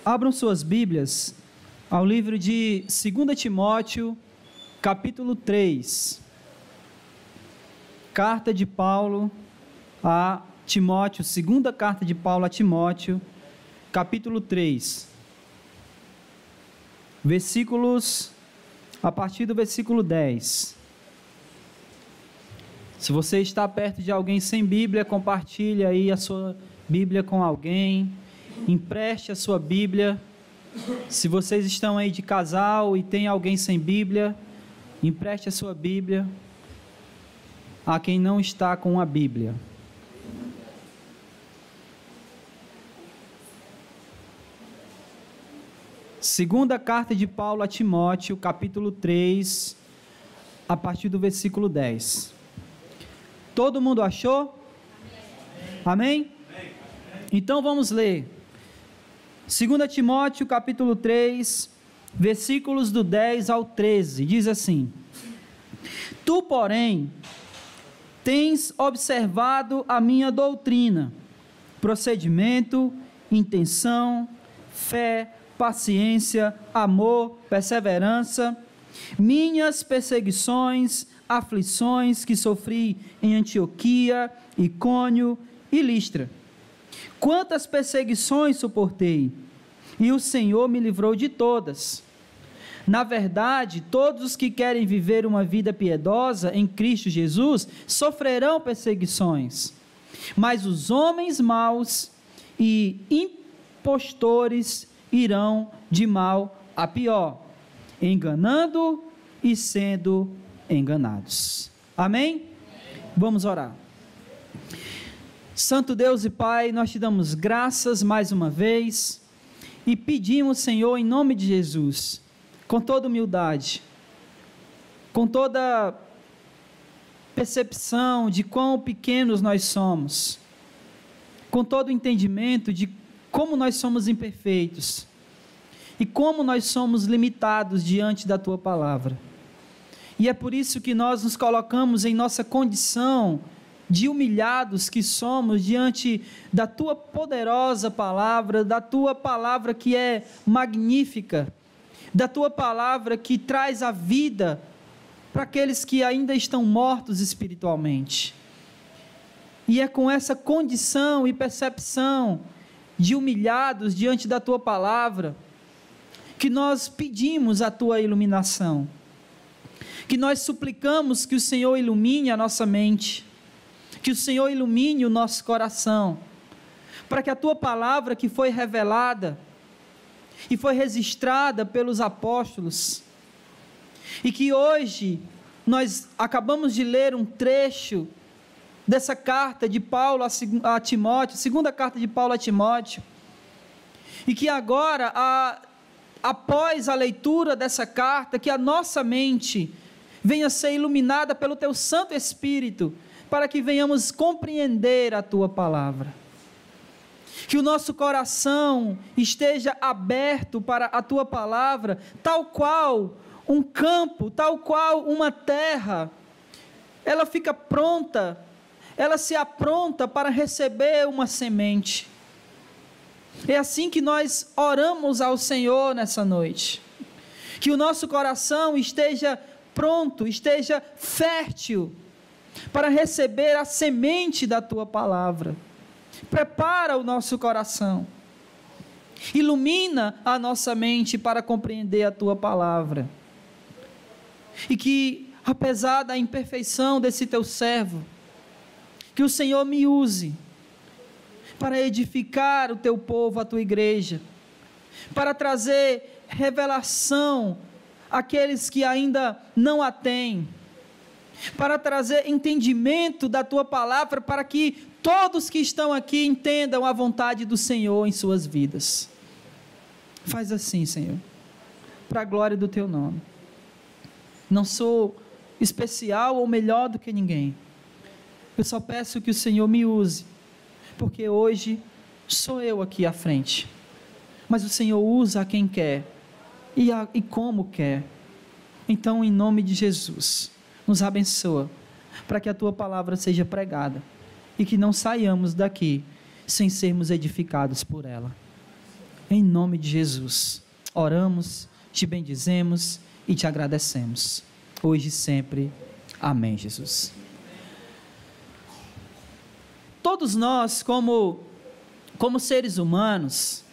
Abram suas Bíblias ao livro de 2 Timóteo, capítulo 3. Carta de Paulo a Timóteo, segunda carta de Paulo a Timóteo, capítulo 3. Versículos, a partir do versículo 10. Se você está perto de alguém sem Bíblia, compartilhe aí a sua Bíblia com alguém. Empreste a sua Bíblia. Se vocês estão aí de casal e tem alguém sem Bíblia, empreste a sua Bíblia a quem não está com a Bíblia. Segunda carta de Paulo a Timóteo, capítulo 3, a partir do versículo 10. Todo mundo achou? Amém? Então vamos ler. 2 Timóteo, capítulo 3, versículos do 10 ao 13, diz assim: Tu, porém, tens observado a minha doutrina, procedimento, intenção, fé, paciência, amor, perseverança, minhas perseguições, aflições que sofri em Antioquia, Icônio e Listra. Quantas perseguições suportei, e o Senhor me livrou de todas. Na verdade, todos os que querem viver uma vida piedosa em Cristo Jesus sofrerão perseguições, mas os homens maus e impostores irão de mal a pior, enganando e sendo enganados. Amém? Vamos orar. Santo Deus e Pai, nós te damos graças mais uma vez e pedimos, Senhor, em nome de Jesus, com toda humildade, com toda percepção de quão pequenos nós somos, com todo o entendimento de como nós somos imperfeitos e como nós somos limitados diante da Tua palavra. E é por isso que nós nos colocamos em nossa condição de humilhados que somos diante da Tua poderosa palavra, da Tua palavra que é magnífica, da Tua palavra que traz a vida para aqueles que ainda estão mortos espiritualmente. E é com essa condição e percepção de humilhados diante da Tua palavra que nós pedimos a Tua iluminação, que nós suplicamos que o Senhor ilumine a nossa mente, que o Senhor ilumine o nosso coração, para que a Tua palavra que foi revelada e foi registrada pelos apóstolos, e que hoje nós acabamos de ler um trecho dessa carta de Paulo a Timóteo, segunda carta de Paulo a Timóteo, e que agora, após a leitura dessa carta, que a nossa mente venha ser iluminada pelo Teu Santo Espírito, para que venhamos compreender a Tua palavra, que o nosso coração esteja aberto para a Tua palavra, tal qual um campo, tal qual uma terra, ela fica pronta, ela se apronta para receber uma semente. É assim que nós oramos ao Senhor nessa noite, que o nosso coração esteja pronto, esteja fértil, para receber a semente da Tua palavra. Prepara o nosso coração, ilumina a nossa mente para compreender a Tua palavra, e que, apesar da imperfeição desse Teu servo, que o Senhor me use para edificar o Teu povo, a Tua igreja, para trazer revelação àqueles que ainda não a têm, para trazer entendimento da Tua palavra, para que todos que estão aqui entendam a vontade do Senhor em suas vidas. Faz assim, Senhor, para a glória do Teu nome. Não sou especial ou melhor do que ninguém, eu só peço que o Senhor me use, porque hoje sou eu aqui à frente, mas o Senhor usa a quem quer e como quer. Então, em nome de Jesus, nos abençoa, para que a Tua palavra seja pregada, e que não saiamos daqui sem sermos edificados por ela. Em nome de Jesus, oramos, te bendizemos e te agradecemos, hoje e sempre. Amém, Jesus. Todos nós, como seres humanos,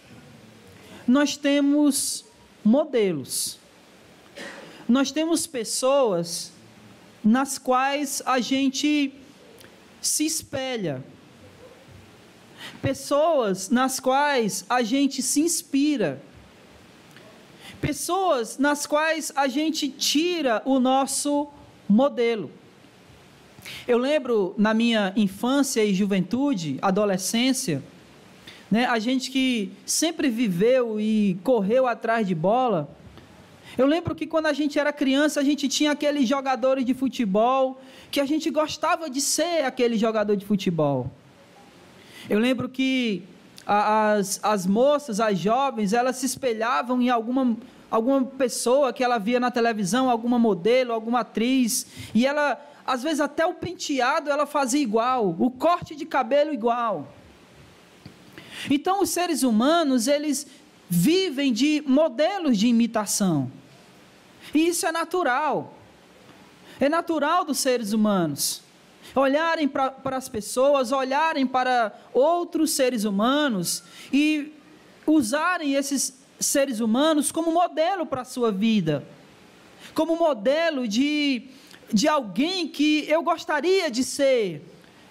nós temos modelos, nós temos pessoas nas quais a gente se espelha, pessoas nas quais a gente se inspira, pessoas nas quais a gente tira o nosso modelo. Eu lembro na minha infância e juventude, adolescência, a gente que sempre viveu e correu atrás de bola, eu lembro que quando a gente era criança, a gente tinha aqueles jogadores de futebol, que a gente gostava de ser aquele jogador de futebol. Eu lembro que as moças, as jovens, elas se espelhavam em alguma pessoa que ela via na televisão, alguma modelo, alguma atriz, e ela, às vezes até o penteado ela fazia igual, o corte de cabelo igual. Então os seres humanos, eles vivem de modelos de imitação, e isso é natural dos seres humanos, olharem para as pessoas, olharem para outros seres humanos, e usarem esses seres humanos como modelo para a sua vida, como modelo de alguém que eu gostaria de ser,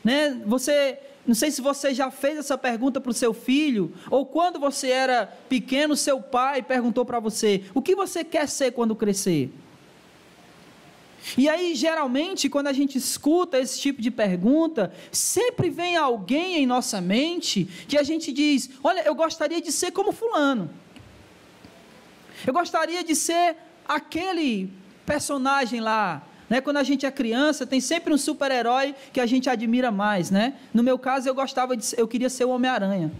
não sei se você já fez essa pergunta para o seu filho, ou quando você era pequeno, seu pai perguntou para você, o que você quer ser quando crescer? E aí, geralmente, quando a gente escuta esse tipo de pergunta, sempre vem alguém em nossa mente, que a gente diz, olha, eu gostaria de ser como fulano, eu gostaria de ser aquele personagem lá, quando a gente é criança, tem sempre um super-herói que a gente admira mais, No meu caso, eu queria ser o Homem-Aranha.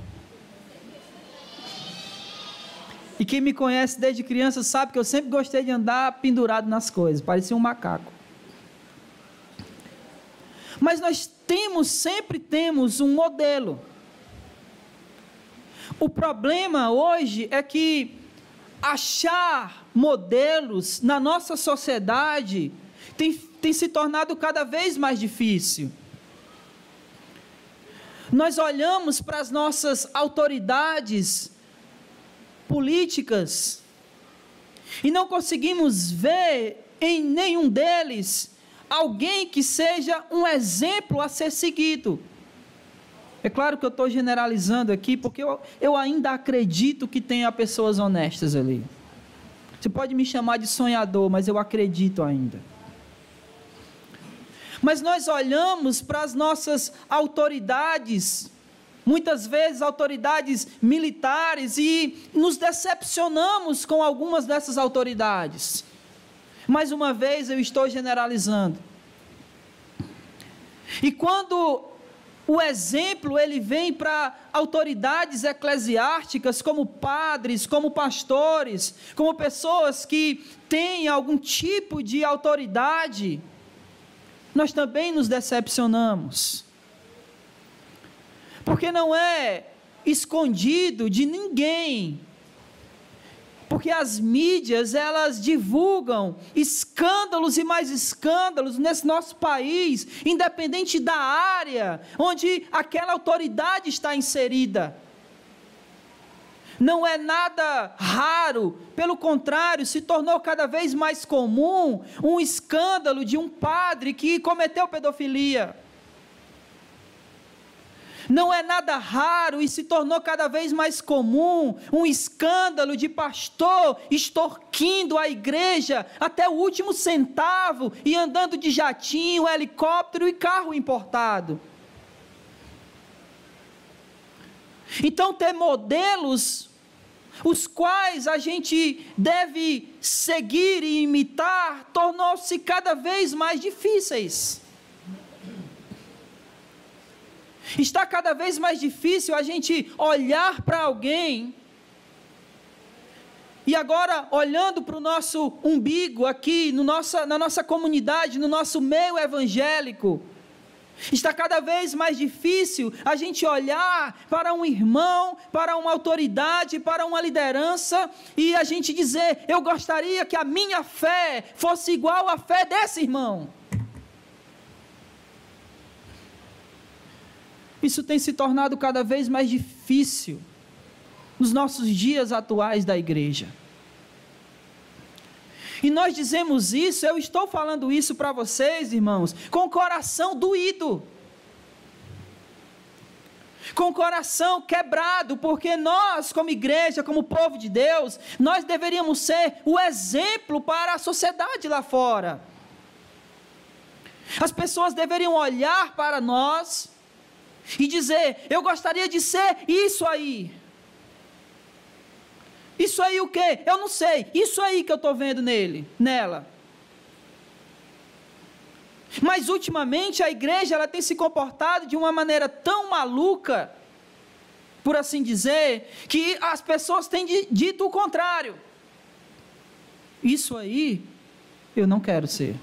E quem me conhece desde criança sabe que eu sempre gostei de andar pendurado nas coisas, parecia um macaco. Mas nós sempre temos um modelo. O problema hoje é que achar modelos na nossa sociedade tem se tornado cada vez mais difícil. Nós olhamos para as nossas autoridades políticas e não conseguimos ver em nenhum deles alguém que seja um exemplo a ser seguido. É claro que eu estou generalizando aqui, porque eu ainda acredito que tenha pessoas honestas ali. Você pode me chamar de sonhador, mas eu acredito ainda. Mas nós olhamos para as nossas autoridades, muitas vezes autoridades militares, e nos decepcionamos com algumas dessas autoridades. Mais uma vez eu estou generalizando. E quando o exemplo ele vem para autoridades eclesiásticas, como padres, como pastores, como pessoas que têm algum tipo de autoridade, nós também nos decepcionamos, porque não é escondido de ninguém, porque as mídias, elas divulgam escândalos e mais escândalos nesse nosso país, independente da área onde aquela autoridade está inserida. Não é nada raro, pelo contrário, se tornou cada vez mais comum um escândalo de um padre que cometeu pedofilia. Não é nada raro e se tornou cada vez mais comum um escândalo de pastor extorquindo a igreja até o último centavo e andando de jatinho, helicóptero e carro importado. Então, ter modelos os quais a gente deve seguir e imitar tornou-se cada vez mais difíceis. Está cada vez mais difícil a gente olhar para alguém e agora olhando para o nosso umbigo aqui, na nossa comunidade, no nosso meio evangélico, Está cada vez mais difícil a gente olhar para um irmão, para uma autoridade, para uma liderança e a gente dizer: eu gostaria que a minha fé fosse igual à fé desse irmão. Isso tem se tornado cada vez mais difícil nos nossos dias atuais da igreja. E nós dizemos isso, eu estou falando isso para vocês, irmãos, com o coração doído, com o coração quebrado, porque nós, como igreja, como povo de Deus, nós deveríamos ser o exemplo para a sociedade lá fora. As pessoas deveriam olhar para nós e dizer: eu gostaria de ser isso aí. Isso aí o quê? Eu não sei. Isso aí que eu estou vendo nela. Mas ultimamente a igreja ela tem se comportado de uma maneira tão maluca, por assim dizer, que as pessoas têm dito o contrário. Isso aí eu não quero ser.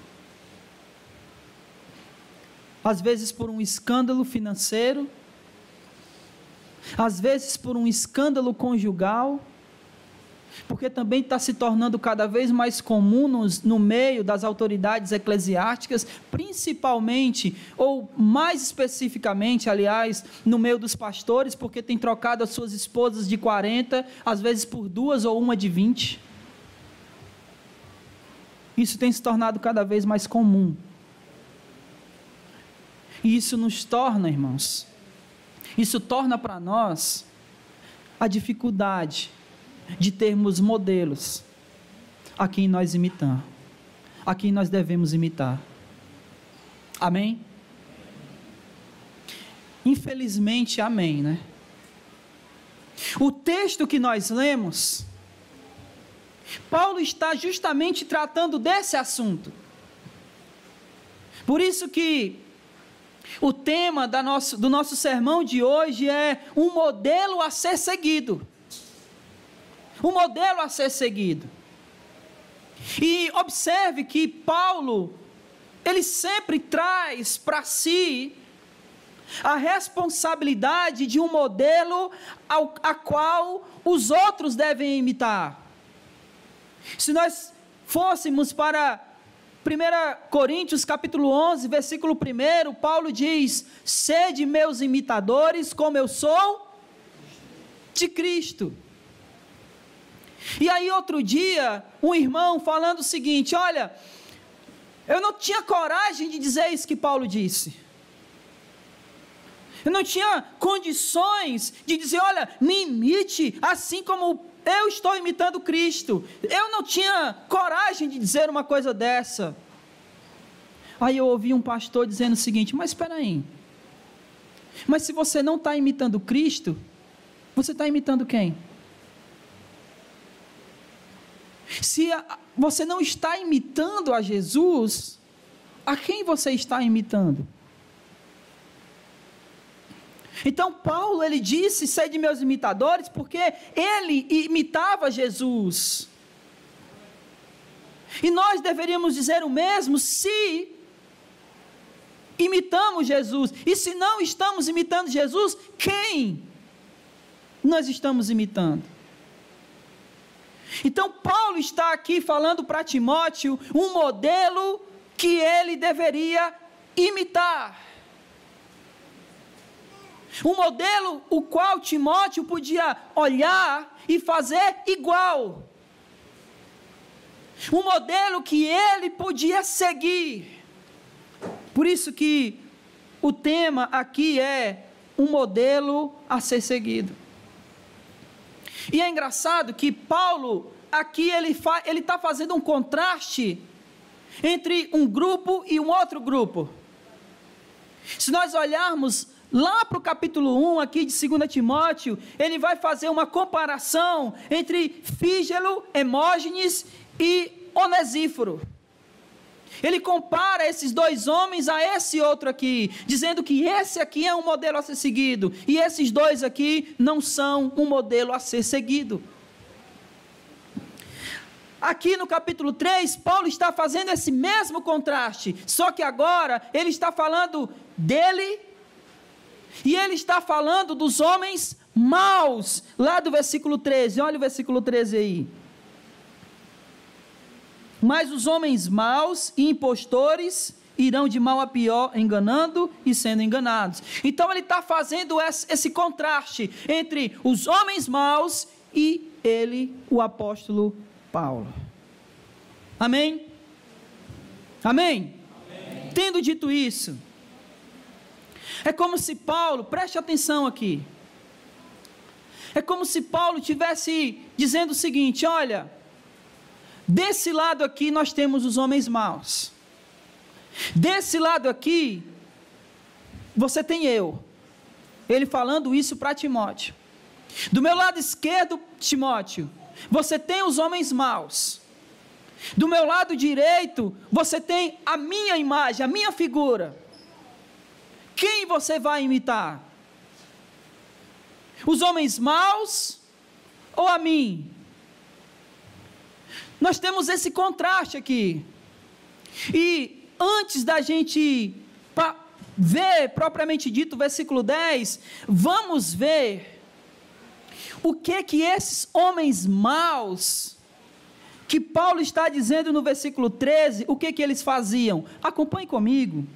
Às vezes por um escândalo financeiro, às vezes por um escândalo conjugal, porque também está se tornando cada vez mais comum no meio das autoridades eclesiásticas, principalmente, ou mais especificamente, aliás, no meio dos pastores, porque tem trocado as suas esposas de 40, às vezes por 2 ou uma de 20. Isso tem se tornado cada vez mais comum. E isso nos torna, irmãos, isso torna para nós a dificuldade de termos modelos a quem nós imitamos, a quem nós devemos imitar. Amém? Infelizmente, amém, né? O texto que nós lemos, Paulo está justamente tratando desse assunto. Por isso que o tema do nosso sermão de hoje é um modelo a ser seguido. Um modelo a ser seguido. E observe que Paulo, ele sempre traz para si a responsabilidade de um modelo a qual os outros devem imitar. Se nós fôssemos para 1 Coríntios capítulo 11, versículo 1, Paulo diz: sede meus imitadores, como eu sou de Cristo. E aí outro dia, um irmão falando o seguinte: olha, eu não tinha coragem de dizer isso que Paulo disse. Eu não tinha condições de dizer: olha, me imite assim como eu estou imitando Cristo. Eu não tinha coragem de dizer uma coisa dessa. Aí eu ouvi um pastor dizendo o seguinte: mas espera aí, mas se você não está imitando Cristo, você está imitando quem? Se você não está imitando a Jesus, a quem você está imitando? Então Paulo, ele disse: sede meus imitadores, porque ele imitava Jesus. E nós deveríamos dizer o mesmo se imitamos Jesus. E se não estamos imitando Jesus, quem nós estamos imitando? Então Paulo está aqui falando para Timóteo um modelo que ele deveria imitar. Um modelo o qual Timóteo podia olhar e fazer igual. Um modelo que ele podia seguir. Por isso que o tema aqui é um modelo a ser seguido. E é engraçado que Paulo, aqui ele está fazendo um contraste entre um grupo e um outro grupo. Se nós olharmos lá para o capítulo 1 aqui de 2 Timóteo, ele vai fazer uma comparação entre Fígelo, Hermógenes e Onesíforo. Ele compara esses dois homens a esse outro aqui, dizendo que esse aqui é um modelo a ser seguido, e esses dois aqui não são um modelo a ser seguido. aqui no capítulo 3, Paulo está fazendo esse mesmo contraste, só que agora ele está falando dele, e ele está falando dos homens maus, lá do versículo 13, olha o versículo 13 aí. Mas os homens maus e impostores irão de mal a pior, enganando e sendo enganados. Então ele está fazendo esse contraste entre os homens maus e ele, o apóstolo Paulo. Amém? Amém? Amém. Tendo dito isso, é como se Paulo, preste atenção aqui, é como se Paulo estivesse dizendo o seguinte: olha, desse lado aqui nós temos os homens maus, desse lado aqui você tem eu. Ele falando isso para Timóteo. Do meu lado esquerdo, Timóteo, você tem os homens maus. Do meu lado direito, você tem a minha imagem, a minha figura. Quem você vai imitar? Os homens maus ou a mim? Nós temos esse contraste aqui. E antes da gente ver propriamente dito o versículo 10, vamos ver o que esses homens maus, que Paulo está dizendo no versículo 13, o que eles faziam. Acompanhe comigo.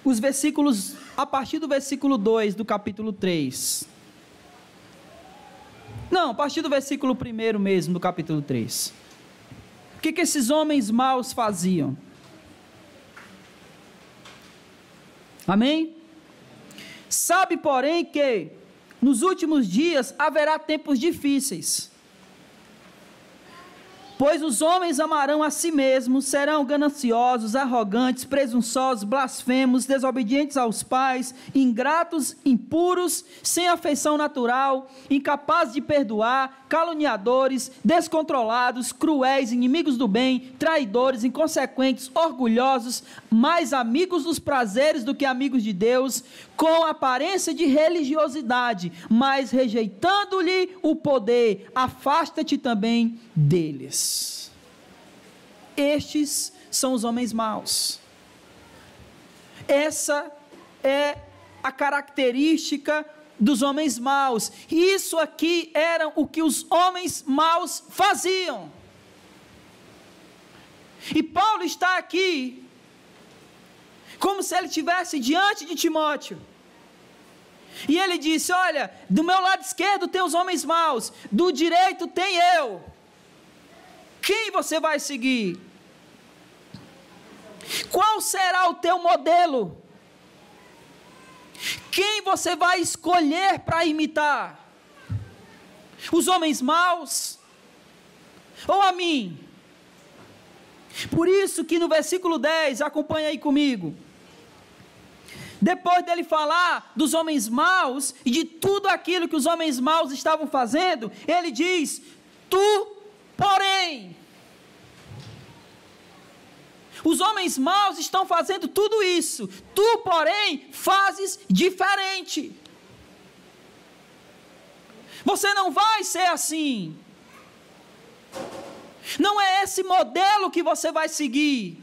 Os versículos, a partir do versículo 2 do capítulo 3. Não, a partir do versículo 1 mesmo, do capítulo 3. O que esses homens maus faziam? Amém? Sabe, porém, que nos últimos dias haverá tempos difíceis. Pois os homens amarão a si mesmos, serão gananciosos, arrogantes, presunçosos, blasfemos, desobedientes aos pais, ingratos, impuros, sem afeição natural, incapazes de perdoar, caluniadores, descontrolados, cruéis, inimigos do bem, traidores, inconsequentes, orgulhosos, mais amigos dos prazeres do que amigos de Deus, com aparência de religiosidade, mas rejeitando-lhe o poder, afasta-te também deles. Estes são os homens maus. Essa é a característica dos homens maus. Isso aqui era o que os homens maus faziam. E Paulo está aqui como se ele estivesse diante de Timóteo. E ele disse: olha, do meu lado esquerdo tem os homens maus, do direito tem eu. Quem você vai seguir? Qual será o teu modelo? Quem você vai escolher para imitar? Os homens maus ou a mim? Por isso que no versículo 10, acompanha aí comigo, depois dele falar dos homens maus e de tudo aquilo que os homens maus estavam fazendo, ele diz: tu, porém. Os homens maus estão fazendo tudo isso, tu, porém, fazes diferente. Você não vai ser assim. Não é esse modelo que você vai seguir.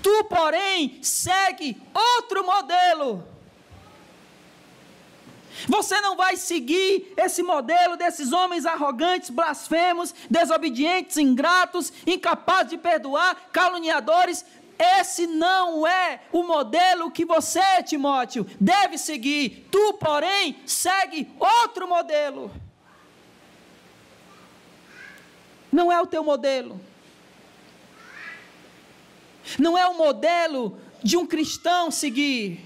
Tu, porém, segue outro modelo. Você não vai seguir esse modelo desses homens arrogantes, blasfemos, desobedientes, ingratos, incapazes de perdoar, caluniadores. Esse não é o modelo que você, Timóteo, deve seguir. Tu, porém, segue outro modelo. Não é o teu modelo. Não é o modelo de um cristão seguir.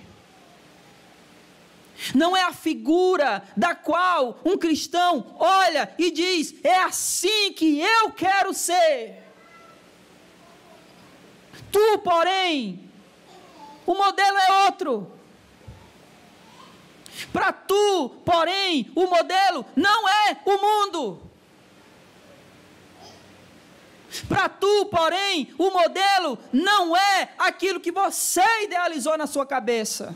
Não é a figura da qual um cristão olha e diz: é assim que eu quero ser. Tu, porém, o modelo é outro. Para tu, porém, o modelo não é o mundo. Para tu, porém, o modelo não é aquilo que você idealizou na sua cabeça.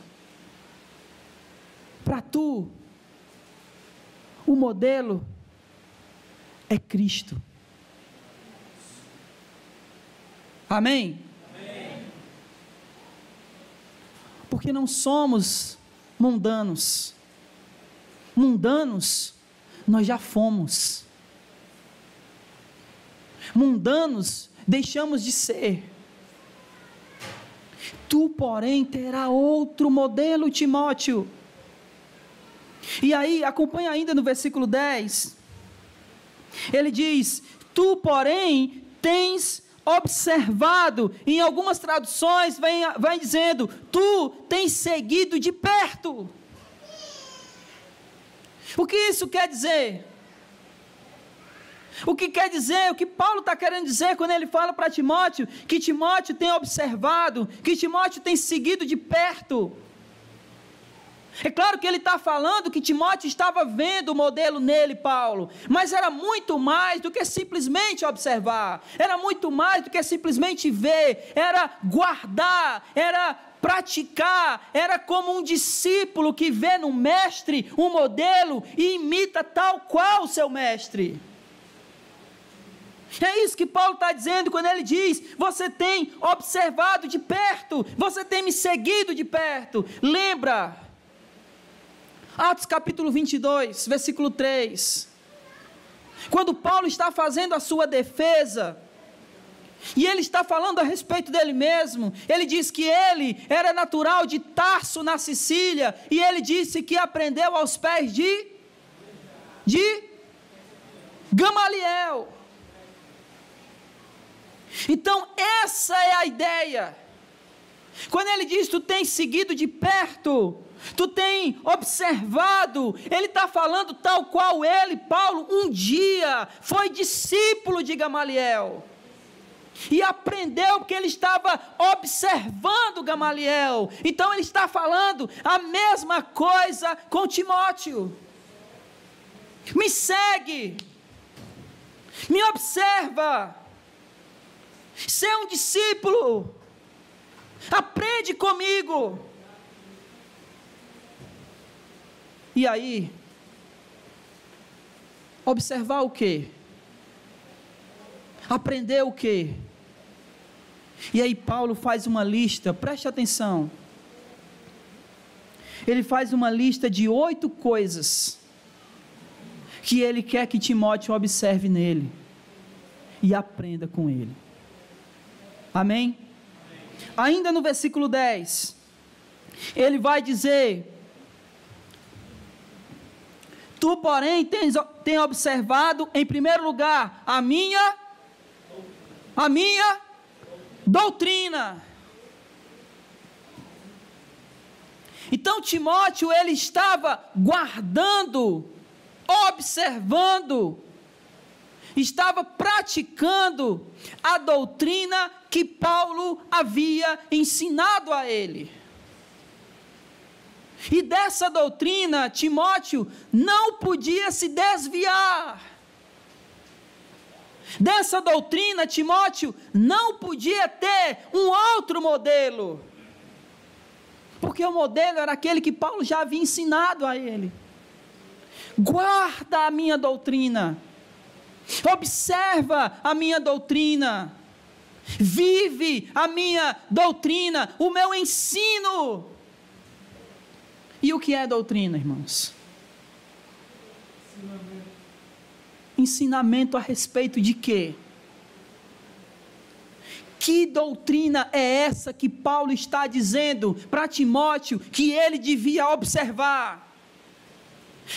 Para tu, o modelo é Cristo. Amém? Amém. Porque não somos mundanos. Mundanos nós já fomos. Mundanos deixamos de ser. Tu, porém, terá outro modelo, Timóteo. E aí, acompanha ainda no versículo 10. Ele diz: tu, porém, tens observado. Em algumas traduções vem dizendo: tu tens seguido de perto. O que isso quer dizer? O que quer dizer, o que Paulo está querendo dizer quando ele fala para Timóteo, que Timóteo tem observado, que Timóteo tem seguido de perto? É claro que ele está falando que Timóteo estava vendo o modelo nele, Paulo, mas era muito mais do que simplesmente observar, era muito mais do que simplesmente ver, era guardar, era praticar, era como um discípulo que vê no mestre um modelo e imita tal qual o seu mestre. É isso que Paulo está dizendo quando ele diz: você tem observado de perto, você tem me seguido de perto. Lembra, Atos capítulo 22, versículo 3, quando Paulo está fazendo a sua defesa, e ele está falando a respeito dele mesmo. Ele diz que ele era natural de Tarso, na Sicília, e ele disse que aprendeu aos pés de Gamaliel. Então essa é a ideia. Quando ele diz: tu tens seguido de perto, tu tem observado, ele está falando tal qual ele, Paulo, um dia foi discípulo de Gamaliel, e aprendeu porque ele estava observando Gamaliel. Então ele está falando a mesma coisa com Timóteo. Me segue, me observa, ser um discípulo, aprende comigo. E aí, observar o quê? Aprender o quê? E aí Paulo faz uma lista, preste atenção. Ele faz uma lista de 8 coisas que ele quer que Timóteo observe nele e aprenda com ele. Amém? Ainda no versículo 10, ele vai dizer: tu, porém, tem observado, em primeiro lugar, a minha doutrina. Então Timóteo, ele estava guardando, observando, estava praticando a doutrina que Paulo havia ensinado a ele. E dessa doutrina, Timóteo não podia se desviar. Dessa doutrina, Timóteo não podia ter um outro modelo, porque o modelo era aquele que Paulo já havia ensinado a ele. Guarda a minha doutrina, observa a minha doutrina, vive a minha doutrina, o meu ensino. E o que é doutrina, irmãos? Ensinamento a respeito de quê? Que doutrina é essa que Paulo está dizendo para Timóteo que ele devia observar?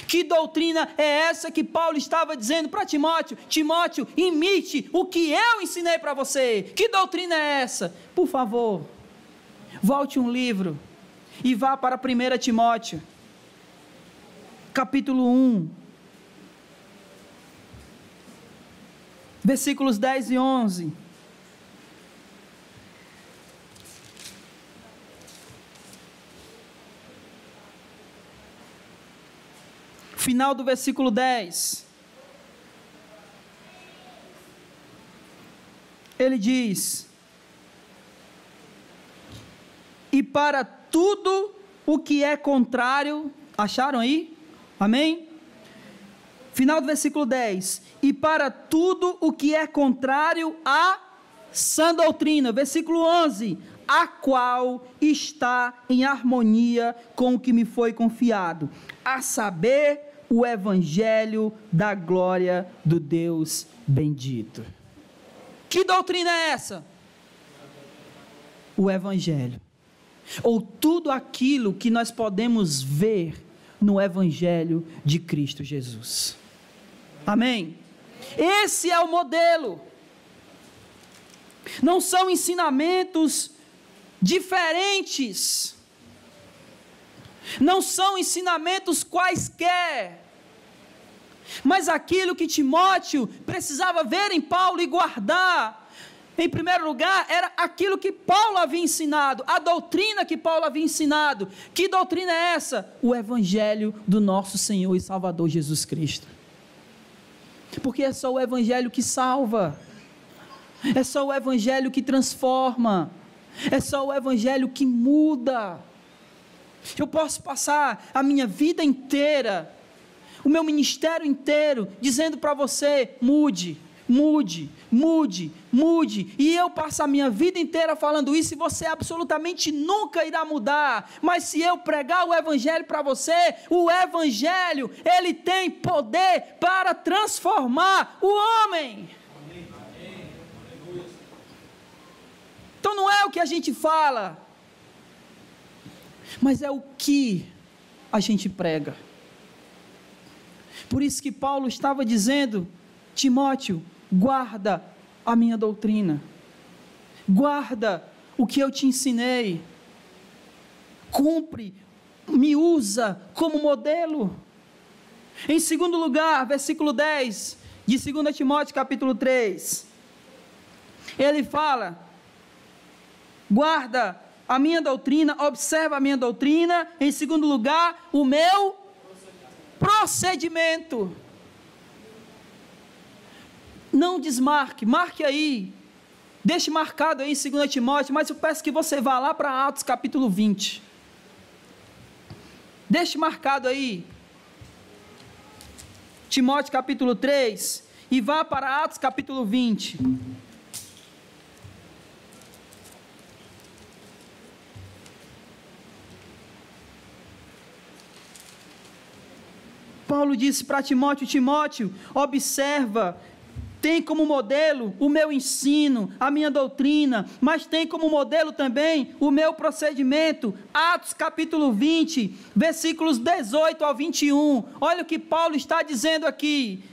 Que doutrina é essa que Paulo estava dizendo para Timóteo? Timóteo, imite o que eu ensinei para você. Que doutrina é essa? Por favor, volte um livro e vá para 1 Timóteo, capítulo 1, versículos 10 e 11. Final do versículo 10. Ele diz: e para tudo o que é contrário, acharam aí? Amém? Final do versículo 10. E para tudo o que é contrário à sã doutrina. Versículo 11. A qual está em harmonia com o que me foi confiado, a saber, o evangelho da glória do Deus bendito. Que doutrina é essa? O evangelho, ou tudo aquilo que nós podemos ver no evangelho de Cristo Jesus. Amém? Esse é o modelo. Não são ensinamentos diferentes, não são ensinamentos quaisquer, mas aquilo que Timóteo precisava ver em Paulo e guardar, em primeiro lugar, era aquilo que Paulo havia ensinado, a doutrina que Paulo havia ensinado. Que doutrina é essa? O evangelho do nosso Senhor e Salvador Jesus Cristo, porque é só o evangelho que salva, é só o evangelho que transforma, é só o evangelho que muda. Eu posso passar a minha vida inteira, o meu ministério inteiro, dizendo para você: mude, mude, mude, mude, e eu passo a minha vida inteira falando isso, e você absolutamente nunca irá mudar. Mas se eu pregar o evangelho para você, o evangelho, ele tem poder para transformar o homem. Então não é o que a gente fala, mas é o que a gente prega. Por isso que Paulo estava dizendo: Timóteo, guarda a minha doutrina, guarda o que eu te ensinei, cumpre, me usa como modelo. Em segundo lugar, versículo 10, de 2 Timóteo capítulo 3, ele fala: guarda a minha doutrina, observa a minha doutrina. Em segundo lugar, o meu procedimento. Não desmarque, marque aí, deixe marcado aí em 2 Timóteo, mas eu peço que você vá lá para Atos capítulo 20, deixe marcado aí, Timóteo capítulo 3, e vá para Atos capítulo 20, Paulo disse para Timóteo: Timóteo, observa, tem como modelo o meu ensino, a minha doutrina, mas tem como modelo também o meu procedimento. Atos capítulo 20, versículos 18 ao 21, olha o que Paulo está dizendo aqui.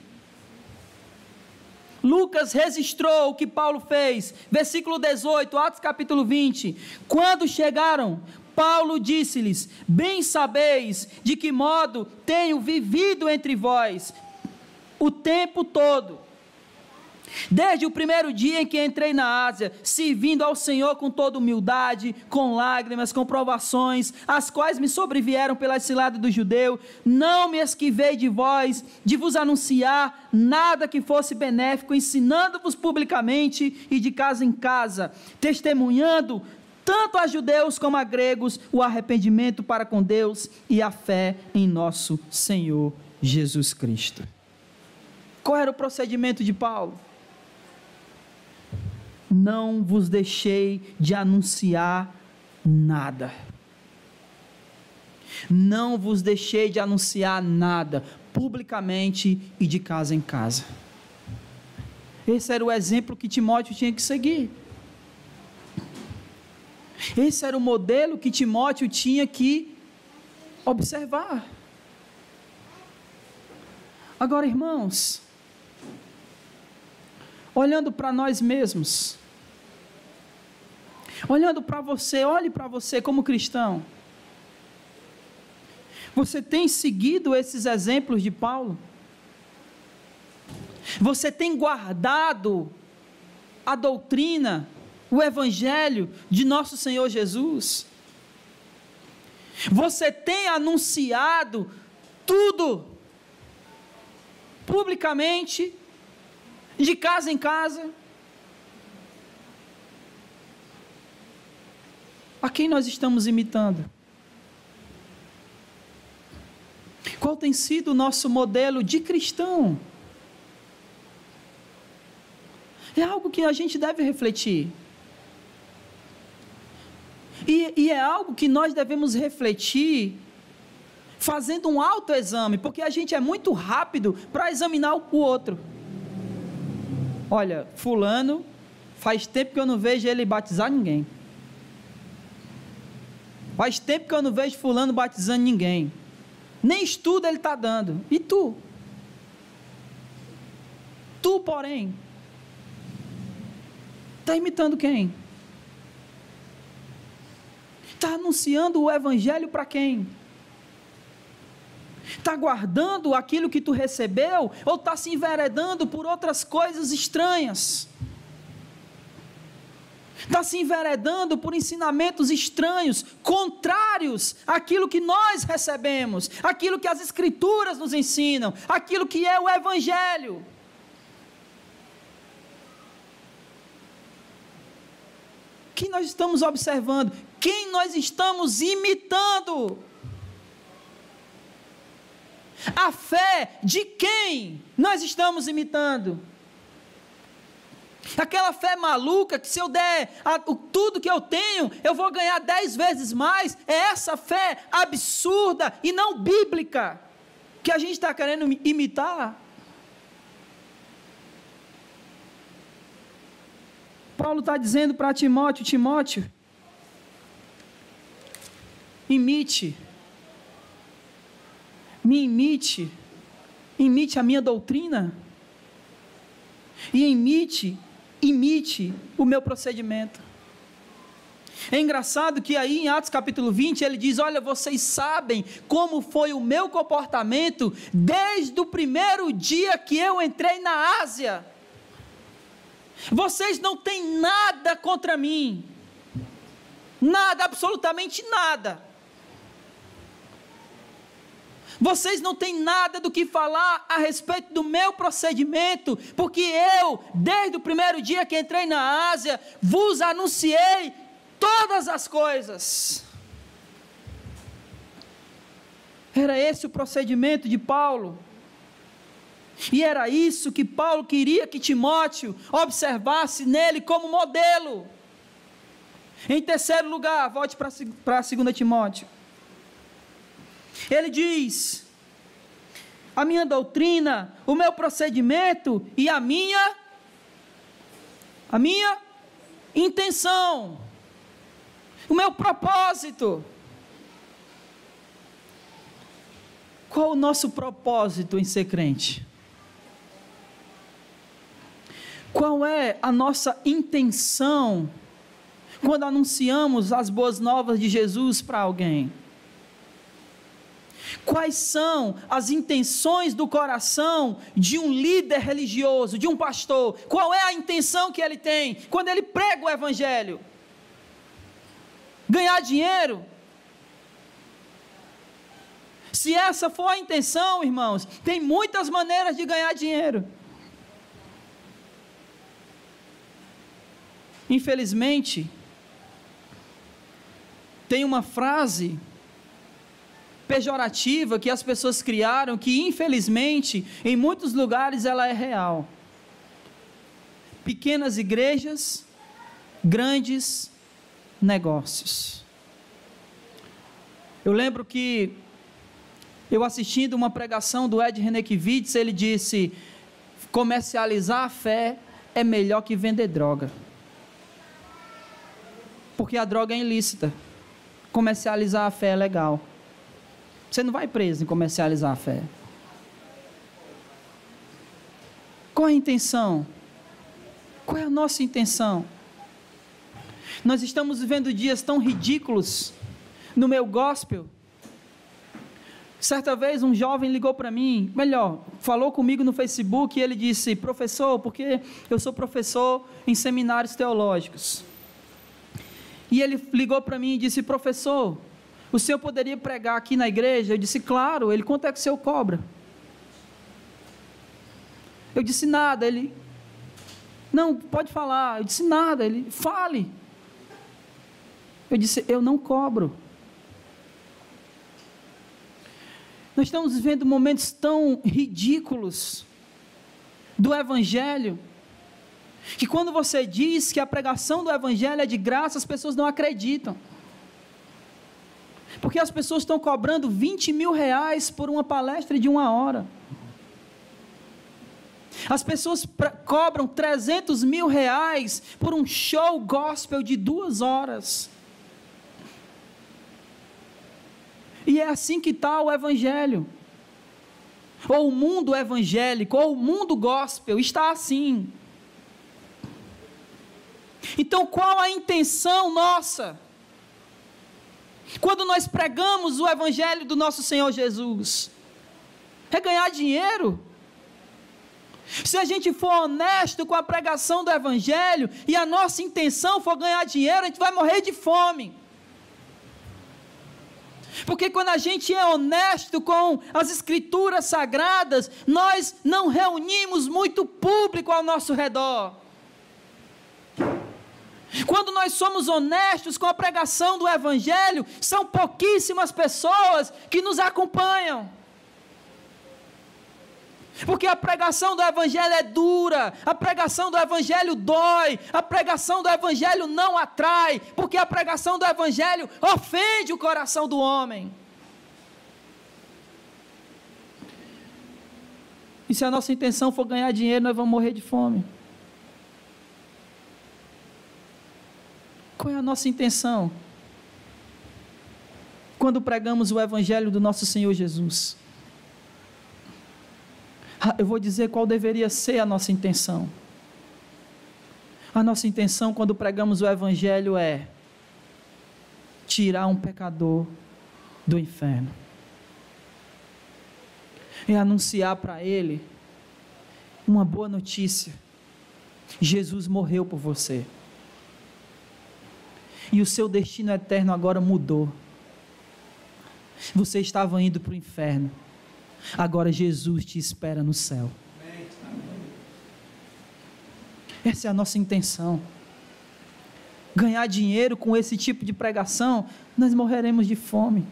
Lucas registrou o que Paulo fez, versículo 18, Atos capítulo 20, quando chegaram, Paulo disse-lhes: bem sabeis de que modo tenho vivido entre vós o tempo todo, desde o primeiro dia em que entrei na Ásia, servindo ao Senhor com toda humildade, com lágrimas, com provações, as quais me sobrevieram pela cilada do judeu. Não me esquivei de vós, de vos anunciar nada que fosse benéfico, ensinando-vos publicamente e de casa em casa, testemunhando tanto a judeus como a gregos o arrependimento para com Deus e a fé em nosso Senhor Jesus Cristo. Qual era o procedimento de Paulo? Não vos deixei de anunciar nada. Não vos deixei de anunciar nada, publicamente e de casa em casa. Esse era o exemplo que Timóteo tinha que seguir. Esse era o modelo que Timóteo tinha que observar. Agora, irmãos, olhando para nós mesmos, olhando para você, olhe para você como cristão. Você tem seguido esses exemplos de Paulo? Você tem guardado a doutrina, o evangelho de nosso Senhor Jesus? Você tem anunciado tudo, publicamente, de casa em casa? A quem nós estamos imitando? Qual tem sido o nosso modelo de cristão? É algo que a gente deve refletir. E é algo que nós devemos refletir fazendo um autoexame, porque a gente é muito rápido para examinar o outro. Olha, fulano, faz tempo que eu não vejo ele batizar ninguém. Faz tempo que eu não vejo fulano batizando ninguém. Nem estudo ele está dando. E tu? Tu, porém, está imitando quem? Está anunciando o evangelho para quem? Está guardando aquilo que tu recebeu, ou está se enveredando por outras coisas estranhas? Está se enveredando por ensinamentos estranhos, contrários àquilo que nós recebemos, aquilo que as Escrituras nos ensinam, aquilo que é o evangelho. Quem nós estamos observando? Quem nós estamos imitando? A fé de quem nós estamos imitando? Aquela fé maluca que se eu der tudo que eu tenho, eu vou ganhar 10 vezes mais. É essa fé absurda e não bíblica que a gente está querendo imitar. Paulo está dizendo para Timóteo: Timóteo, imite, me imite, imite a minha doutrina e imite o meu procedimento. É engraçado que aí em Atos capítulo 20 ele diz: olha, vocês sabem como foi o meu comportamento desde o primeiro dia que eu entrei na Ásia. Vocês não têm nada contra mim, nada, absolutamente nada. Vocês não têm nada do que falar a respeito do meu procedimento, porque eu, desde o primeiro dia que entrei na Ásia, vos anunciei todas as coisas. Era esse o procedimento de Paulo. E era isso que Paulo queria que Timóteo observasse nele como modelo. Em terceiro lugar, volte para 2 Timóteo. Ele diz: a minha doutrina, o meu procedimento e a minha intenção, o meu propósito. Qual o nosso propósito em ser crente? Qual é a nossa intenção quando anunciamos as boas novas de Jesus para alguém? Quais são as intenções do coração de um líder religioso, de um pastor? Qual é a intenção que ele tem quando ele prega o evangelho? Ganhar dinheiro? Se essa for a intenção, irmãos, tem muitas maneiras de ganhar dinheiro. Infelizmente, tem uma frase pejorativa que as pessoas criaram, que infelizmente em muitos lugares ela é real. Pequenas igrejas, grandes negócios. Eu lembro que eu assistindo uma pregação do Ed Renekiewicz, ele disse: comercializar a fé é melhor que vender droga, porque a droga é ilícita, comercializar a fé é legal. Você não vai preso em comercializar a fé. Qual é a intenção? Qual é a nossa intenção? Nós estamos vivendo dias tão ridículos no meio gospel. Certa vez um jovem ligou para mim, falou comigo no Facebook e ele disse: professor, porque eu sou professor em seminários teológicos. E ele ligou para mim e disse: professor, o senhor poderia pregar aqui na igreja? Eu disse: claro. Ele: quanto é que o senhor cobra? Eu disse: nada. Ele: não, pode falar. Eu disse: nada. Ele: fale. Eu disse: eu não cobro. Nós estamos vivendo momentos tão ridículos do Evangelho, que quando você diz que a pregação do Evangelho é de graça, as pessoas não acreditam. Porque as pessoas estão cobrando 20 mil reais por uma palestra de 1 hora. As pessoas cobram 300 mil reais por um show gospel de 2 horas. E é assim que está o Evangelho. Ou o mundo evangélico, ou o mundo gospel, está assim. Então qual a intenção nossa? Quando nós pregamos o Evangelho do nosso Senhor Jesus? É ganhar dinheiro? Se a gente for honesto com a pregação do Evangelho, e a nossa intenção for ganhar dinheiro, a gente vai morrer de fome. Porque quando a gente é honesto com as Escrituras Sagradas, nós não reunimos muito público ao nosso redor. Quando nós somos honestos com a pregação do Evangelho, são pouquíssimas pessoas que nos acompanham. Porque a pregação do Evangelho é dura, a pregação do Evangelho dói, a pregação do Evangelho não atrai, porque a pregação do Evangelho ofende o coração do homem. E se a nossa intenção for ganhar dinheiro, nós vamos morrer de fome. Qual é a nossa intenção quando pregamos o Evangelho do nosso Senhor Jesus? Eu vou dizer qual deveria ser a nossa intenção. A nossa intenção quando pregamos o Evangelho é tirar um pecador do inferno. É anunciar para ele uma boa notícia. Jesus morreu por você. E o seu destino eterno agora mudou. Você estava indo para o inferno. Agora Jesus te espera no céu. Essa é a nossa intenção. Ganhar dinheiro com esse tipo de pregação, nós morreremos de fome.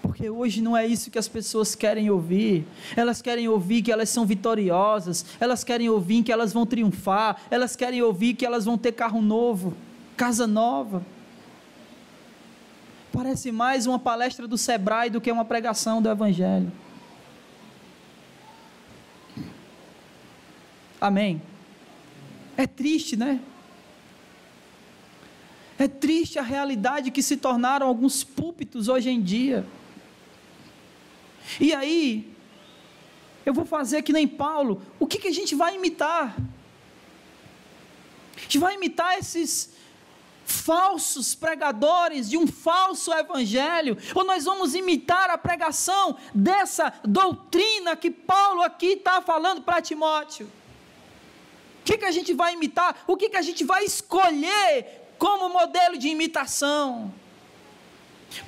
Porque hoje não é isso que as pessoas querem ouvir. Elas querem ouvir que elas são vitoriosas, elas querem ouvir que elas vão triunfar, elas querem ouvir que elas vão ter carro novo, casa nova. Parece mais uma palestra do Sebrae do que uma pregação do Evangelho. Amém? É triste, né? É triste a realidade que se tornaram alguns púlpitos hoje em dia. E aí, eu vou fazer que nem Paulo. O que a gente vai imitar? A gente vai imitar esses falsos pregadores de um falso evangelho, ou nós vamos imitar a pregação dessa doutrina que Paulo aqui está falando para Timóteo? O que a gente vai imitar? O que a gente vai escolher como modelo de imitação?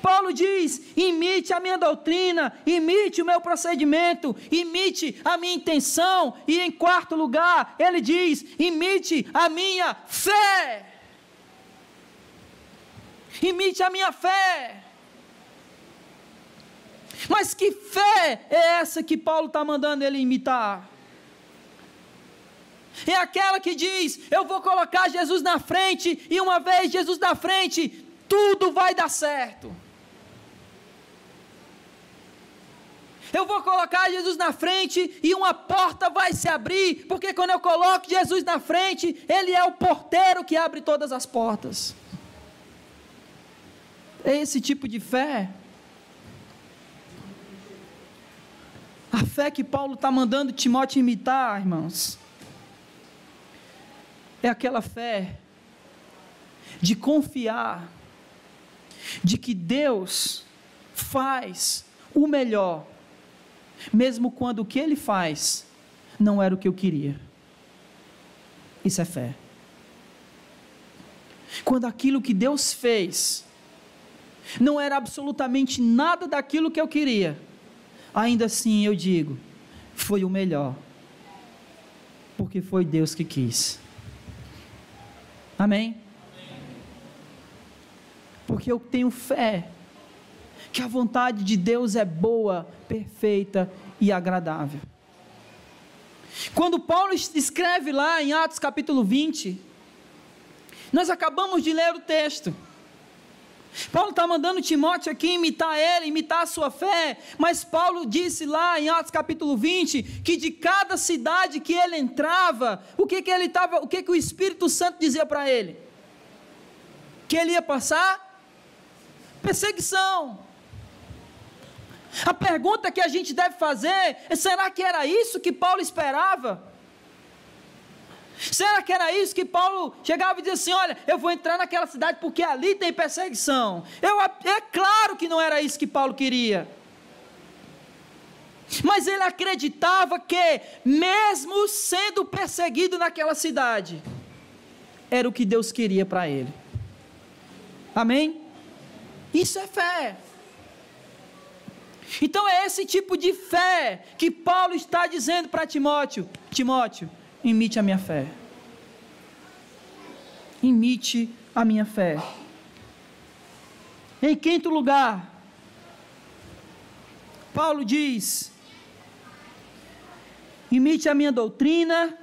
Paulo diz: imite a minha doutrina, imite o meu procedimento, imite a minha intenção, e em quarto lugar, ele diz: imite a minha fé. Imite a minha fé. Mas que fé é essa que Paulo está mandando ele imitar? É aquela que diz: eu vou colocar Jesus na frente, e uma vez Jesus na frente, tudo vai dar certo. Eu vou colocar Jesus na frente e uma porta vai se abrir, porque quando eu coloco Jesus na frente, Ele é o porteiro que abre todas as portas. É esse tipo de fé. A fé que Paulo está mandando Timóteo imitar, irmãos, é aquela fé de confiar de que Deus faz o melhor, mesmo quando o que Ele faz não era o que eu queria. Isso é fé. Quando aquilo que Deus fez não era absolutamente nada daquilo que eu queria, ainda assim eu digo, foi o melhor, porque foi Deus que quis. Amém? Porque eu tenho fé que a vontade de Deus é boa, perfeita e agradável. Quando Paulo escreve lá em Atos capítulo 20, nós acabamos de ler o texto. Paulo está mandando Timóteo aqui imitar ele, imitar a sua fé, mas Paulo disse lá em Atos capítulo 20, que de cada cidade que ele entrava, o que o Espírito Santo dizia para ele? Que ele ia passar perseguição. A pergunta que a gente deve fazer é: será que era isso que Paulo esperava? Será que era isso que Paulo chegava e dizia assim: olha, eu vou entrar naquela cidade porque ali tem perseguição? É claro que não era isso que Paulo queria. Mas ele acreditava que, mesmo sendo perseguido naquela cidade, era o que Deus queria para ele. Amém? Isso é fé. Então é esse tipo de fé que Paulo está dizendo para Timóteo: Timóteo, imite a minha fé. Imite a minha fé. Em quinto lugar, Paulo diz: imite a minha doutrina,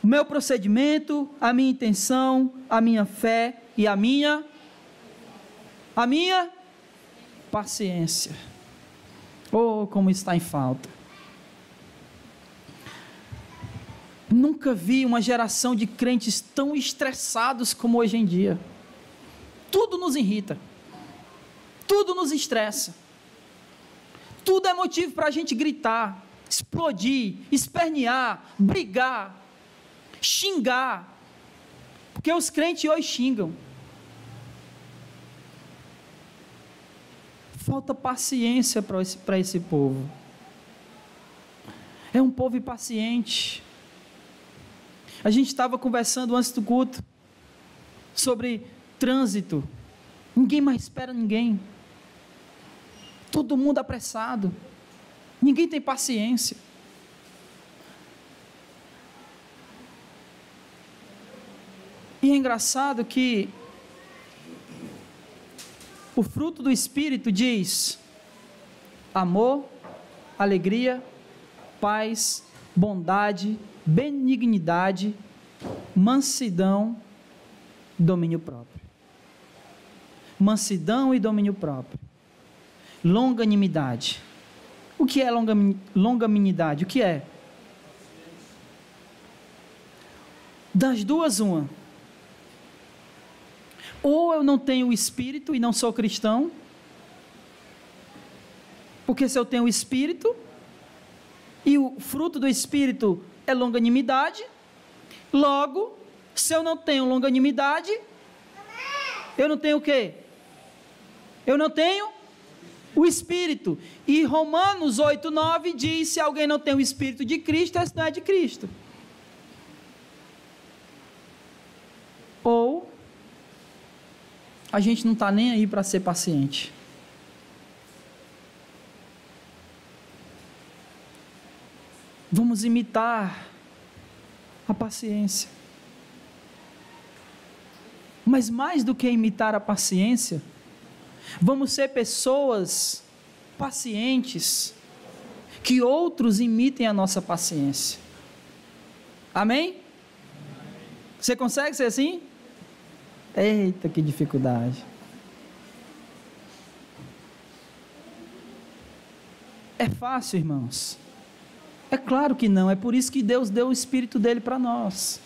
o meu procedimento, a minha intenção, a minha fé e a minha paciência. Oh, como está em falta. Nunca vi uma geração de crentes tão estressados como hoje em dia. Tudo nos irrita, tudo nos estressa, tudo é motivo para a gente gritar, explodir, espernear, brigar, xingar, porque os crentes hoje xingam. Falta paciência para esse povo. É um povo impaciente. A gente estava conversando antes do culto sobre trânsito. Ninguém mais espera ninguém. Todo mundo apressado. Ninguém tem paciência. E é engraçado que o fruto do Espírito diz: amor, alegria, paz, bondade, benignidade, mansidão, domínio próprio. Mansidão e domínio próprio. Longanimidade. O que é longanimidade? O que é? Das duas, uma. Ou eu não tenho o Espírito e não sou cristão, porque se eu tenho o Espírito, e o fruto do Espírito é longanimidade, logo, se eu não tenho longanimidade, eu não tenho o quê? Eu não tenho o Espírito. E Romanos 8:9 diz: se alguém não tem o Espírito de Cristo, esse não é de Cristo. Ou a gente não está nem aí para ser paciente. Vamos imitar a paciência. Mas mais do que imitar a paciência, vamos ser pessoas pacientes, que outros imitem a nossa paciência. Amém? Você consegue ser assim? Eita, que dificuldade. É fácil, irmãos? É claro que não, é por isso que Deus deu o Espírito dele para nós.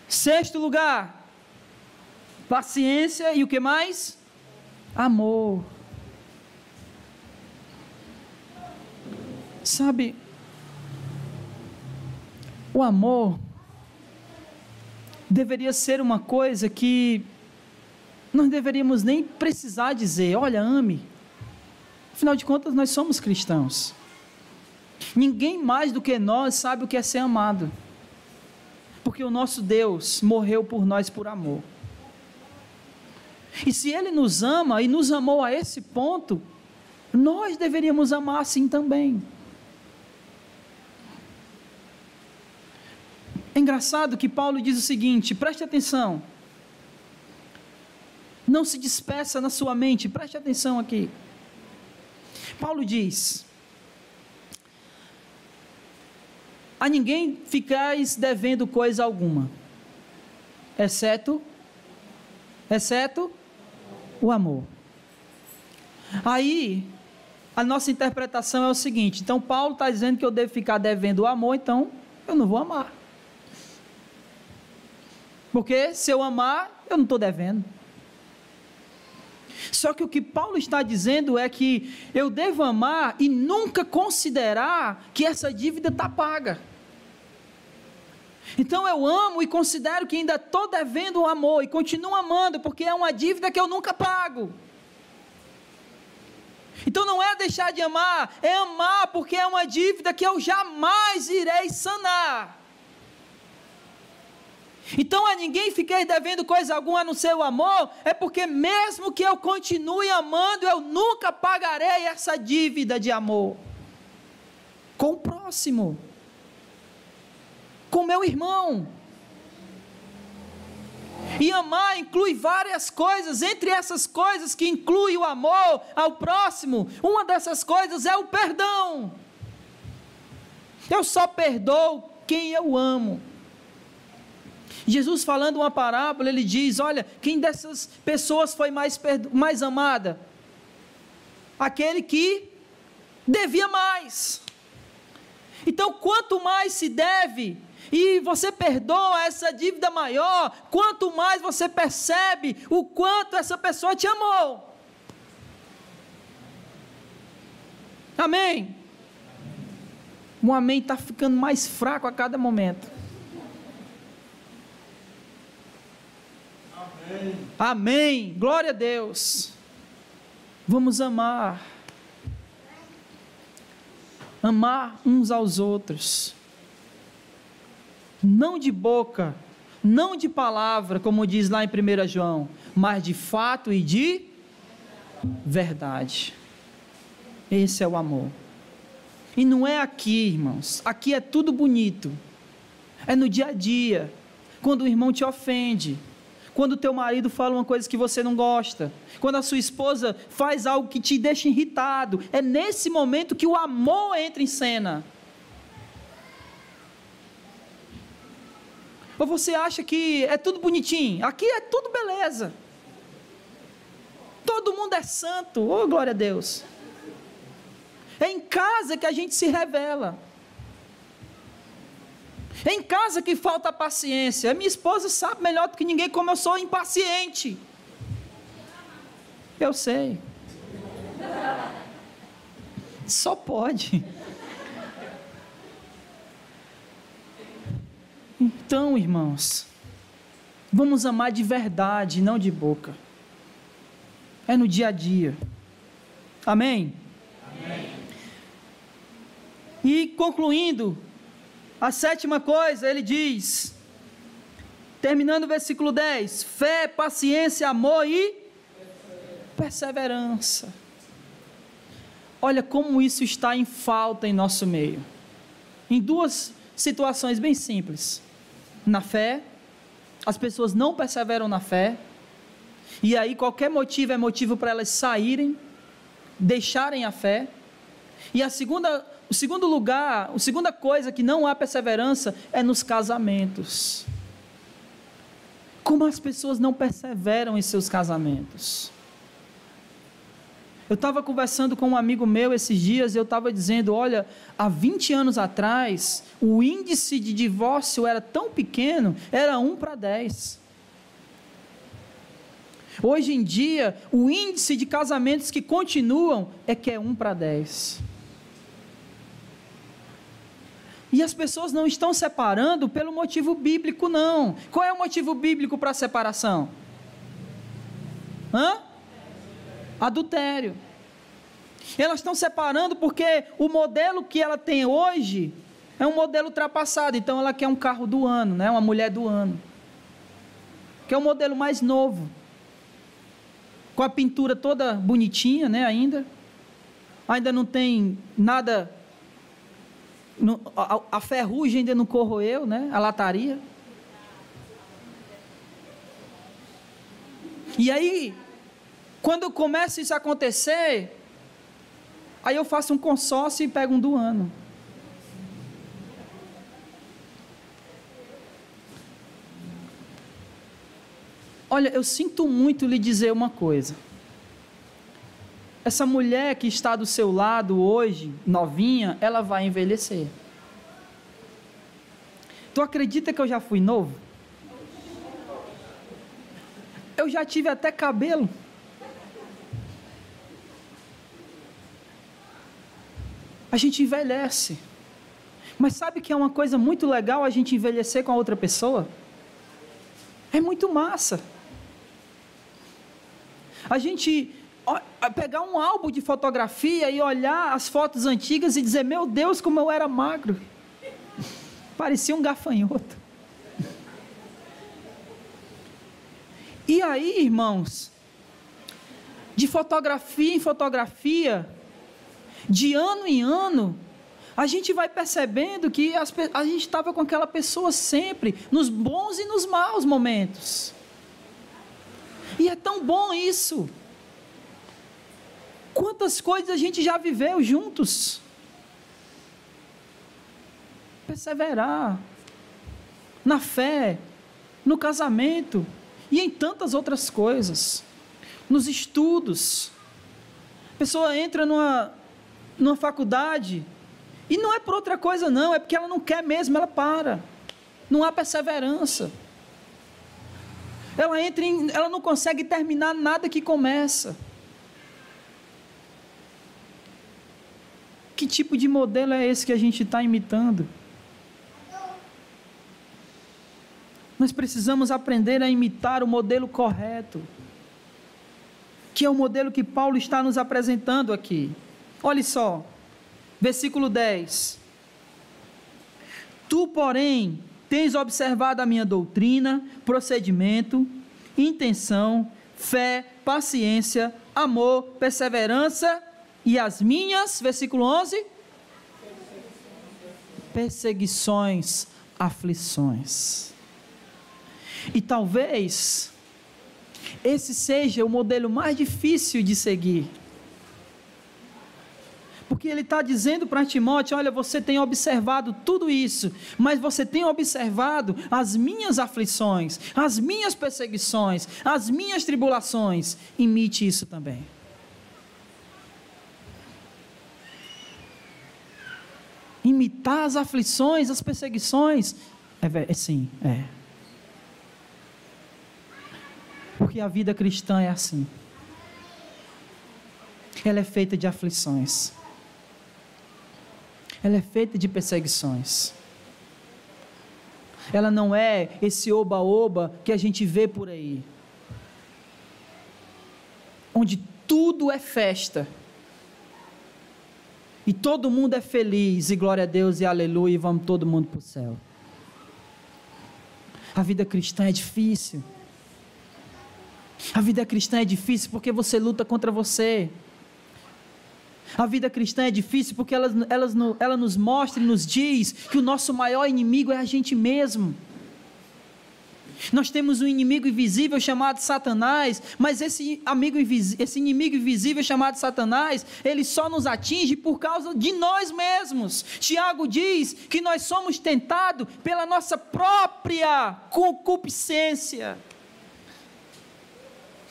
Sexto lugar, paciência e o que mais? Amor. Sabe, o amor deveria ser uma coisa que nós deveríamos nem precisar dizer: olha, ame. Afinal de contas, nós somos cristãos. Ninguém mais do que nós sabe o que é ser amado, porque o nosso Deus morreu por nós por amor. E se Ele nos ama e nos amou a esse ponto, nós deveríamos amar assim também. É engraçado que Paulo diz o seguinte, preste atenção: Não se dispersa na sua mente, preste atenção aqui. Paulo diz: a ninguém ficais devendo coisa alguma, exceto o amor. Aí, a nossa interpretação é o seguinte: então Paulo está dizendo que eu devo ficar devendo o amor, então eu não vou amar. Porque se eu amar, eu não estou devendo. Só que o que Paulo está dizendo é que eu devo amar e nunca considerar que essa dívida está paga. Então eu amo e considero que ainda estou devendo o amor e continuo amando, porque é uma dívida que eu nunca pago. Então não é deixar de amar, é amar porque é uma dívida que eu jamais irei sanar. Então a ninguém fiquei devendo coisa alguma no seu amor, é porque mesmo que eu continue amando, eu nunca pagarei essa dívida de amor com o próximo, com meu irmão. E amar inclui várias coisas, entre essas coisas que inclui o amor ao próximo, uma dessas coisas é o perdão. Eu só perdoo quem eu amo. Jesus, falando uma parábola, ele diz: olha, quem dessas pessoas foi mais amada? Aquele que devia mais. Então, quanto mais se deve, e você perdoa essa dívida maior, quanto mais você percebe o quanto essa pessoa te amou. Amém? O amém está ficando mais fraco a cada momento. Amém, glória a Deus. Vamos amar uns aos outros, não de boca, não de palavra, como diz lá em 1 João, mas de fato e de verdade. Esse é o amor. E não é aqui, irmãos, aqui é tudo bonito, é no dia a dia, quando o irmão te ofende, quando o teu marido fala uma coisa que você não gosta, quando a sua esposa faz algo que te deixa irritado, é nesse momento que o amor entra em cena. Ou você acha que é tudo bonitinho? Aqui é tudo beleza, todo mundo é santo, oh glória a Deus. É em casa que a gente se revela. É em casa que falta paciência. A minha esposa sabe melhor do que ninguém como eu sou impaciente. Eu sei. Só pode. Então, irmãos, vamos amar de verdade, não de boca. É no dia a dia. Amém? Amém. E concluindo, a sétima coisa, ele diz, terminando o versículo 10, fé, paciência, amor e perseverança. Olha como isso está em falta em nosso meio, em duas situações bem simples. Na fé, as pessoas não perseveram na fé, e aí qualquer motivo é motivo para elas saírem, deixarem a fé. E o segundo lugar, a segunda coisa que não há perseverança é nos casamentos. Como as pessoas não perseveram em seus casamentos. Eu estava conversando com um amigo meu esses dias, e eu estava dizendo, olha, há 20 anos atrás, o índice de divórcio era tão pequeno, era 1 para 10. Hoje em dia, o índice de casamentos que continuam é que é 1 para 10. E as pessoas não estão separando pelo motivo bíblico, não. Qual é o motivo bíblico para a separação? Adultério. Elas estão separando porque o modelo que ela tem hoje é um modelo ultrapassado. Então ela quer um carro do ano, né? Uma mulher do ano. Quer um modelo mais novo. Com a pintura toda bonitinha, né? Ainda não tem nada... A ferrugem ainda não corroeu, né? A lataria. E aí, quando começa isso a acontecer, aí eu faço um consórcio e pego um do ano. Olha, eu sinto muito lhe dizer uma coisa. Essa mulher que está do seu lado hoje, novinha, ela vai envelhecer. Tu acredita que eu já fui novo? Eu já tive até cabelo. A gente envelhece. Mas sabe que é uma coisa muito legal a gente envelhecer com a outra pessoa? É muito massa. A gente pegar um álbum de fotografia e olhar as fotos antigas e dizer, meu Deus, como eu era magro. Parecia um gafanhoto. E aí, irmãos, de fotografia em fotografia, de ano em ano, a gente vai percebendo que a gente estava com aquela pessoa sempre, nos bons e nos maus momentos. E é tão bom isso. Quantas coisas a gente já viveu juntos. Perseverar na fé, no casamento e em tantas outras coisas, nos estudos. A pessoa entra numa faculdade e não é por outra coisa não, é porque ela não quer mesmo, ela para. Não há perseverança. Ela não consegue terminar nada que começa. Que tipo de modelo é esse que a gente está imitando? Nós precisamos aprender a imitar o modelo correto, que é o modelo que Paulo está nos apresentando aqui. Olhe só, versículo 10. Tu, porém, tens observado a minha doutrina, procedimento, intenção, fé, paciência, amor, perseverança e as minhas, versículo 11, perseguições, aflições. E talvez esse seja o modelo mais difícil de seguir. Porque ele está dizendo para Timóteo, olha, você tem observado tudo isso, mas você tem observado as minhas aflições, as minhas perseguições, as minhas tribulações, imite isso também. Imitar as aflições, as perseguições, sim, é. Porque a vida cristã é assim. Ela é feita de aflições. Ela é feita de perseguições. Ela não é esse oba-oba que a gente vê por aí, onde tudo é festa, e todo mundo é feliz, e glória a Deus, e aleluia, e vamos todo mundo para o céu. A vida cristã é difícil. A vida cristã é difícil porque você luta contra você. A vida cristã é difícil porque ela nos mostra e nos diz que o nosso maior inimigo é a gente mesmo. Nós temos um inimigo invisível chamado Satanás, mas esse inimigo invisível chamado Satanás, ele só nos atinge por causa de nós mesmos. Tiago diz que nós somos tentados pela nossa própria concupiscência.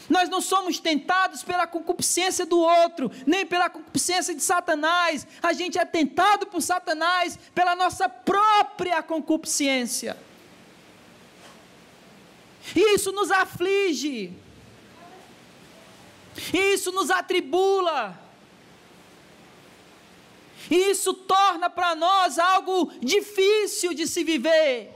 Nós não somos tentados pela concupiscência do outro, nem pela concupiscência de Satanás. A gente é tentado por Satanás pela nossa própria concupiscência. E isso nos aflige. E isso nos atribula. E isso torna para nós algo difícil de se viver.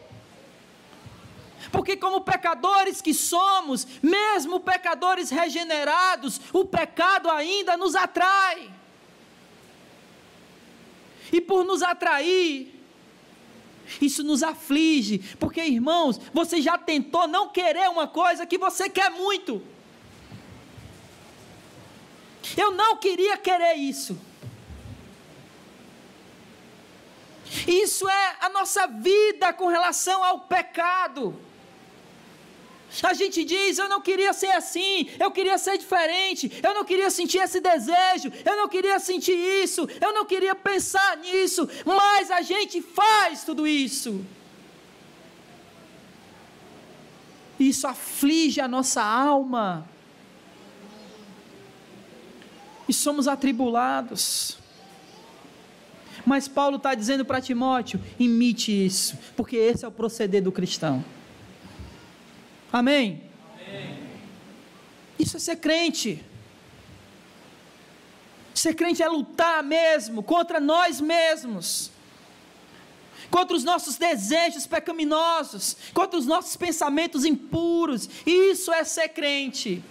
Porque como pecadores que somos, mesmo pecadores regenerados, o pecado ainda nos atrai. E por nos atrair, isso nos aflige. Porque, irmãos, você já tentou não querer uma coisa que você quer muito. Eu não queria querer isso. Isso é a nossa vida com relação ao pecado. A gente diz: eu não queria ser assim, eu queria ser diferente, eu não queria sentir esse desejo, eu não queria sentir isso, eu não queria pensar nisso, mas a gente faz tudo isso. Isso aflige a nossa alma. E somos atribulados. Mas Paulo está dizendo para Timóteo: imite isso, porque esse é o proceder do cristão. Amém? Amém. Isso é ser crente. Ser crente é lutar mesmo contra nós mesmos, contra os nossos desejos pecaminosos, contra os nossos pensamentos impuros. Isso é ser crente.